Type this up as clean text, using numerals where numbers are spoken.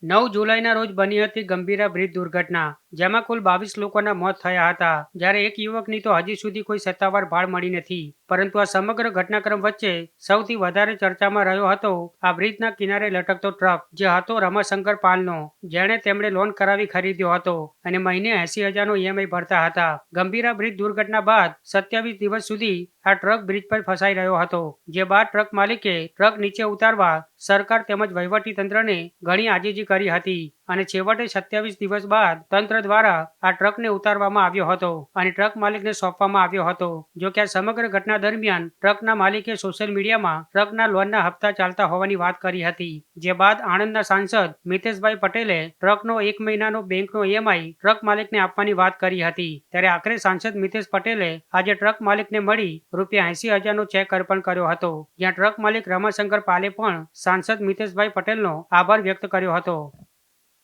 9 જુલાઈના રોજ બની હતી ગંભીરા બ્રિજ દુર્ઘટના, જેમાં કુલ 22 લોકોના મોત થયા હતા. જ્યારે એક યુવકની તો હજી સુધી કોઈ સત્તાવાર ભાળ મળી નથી. પરંતુ આ સમગ્ર ઘટનાક્રમ વચ્ચે સૌથી વધારે ચર્ચામાં રહ્યો હતો આ બ્રિજના કિનારે લટકતો ટ્રક, જે હતો રમાશંકર પાલનો, જેણે તેમણે લોન કરાવી ખરીદ્યો હતો અને મહિને 80,000નો ઈએમઆઈ ભરતા હતા. ગંભીરા બ્રિજ દુર્ઘટના બાદ 27 દિવસ સુધી આ ટ્રક બ્રિજ પર ફસાઈ રહ્યો હતો, જે બાદ ટ્રક માલિકે ટ્રક નીચે ઉતારવા સરકાર તેમજ વહીવટી તંત્રને ઘણી આજીજી કરી હતી અને છેવટે 27 દિવસ બાદ તંત્ર દ્વારા આ ટ્રકને ઉતારવામાં આવ્યો હતો અને ટ્રક માલિકને સોંપવામાં આવ્યો હતો. જો કે આ સમગ્ર ઘટના દરમિયાન ટ્રકના માલિકે સોશિયલ મીડિયામાં ટ્રકના લોનના હપ્તા ચાલતા હોવાની વાત કરી હતી. જે બાદ આણંદના સાંસદ મિતેશભાઈ પટેલે ટ્રકનો 1 મહિનાનો બેંકનો ઈએમઆઈ ટ્રક માલિકને આપવાની વાત કરી હતી. ત્યારે આખરે સાંસદ મિતેશ પટેલે આજે ટ્રક માલિકને મળી ₹80,000નો ચેક અર્પણ કર્યો હતો, જ્યાં ટ્રક માલિક રમાશંકર પાલે પણ સાંસદ મિતેશભાઈ પટેલનો આભાર વ્યક્ત કર્યો હતો.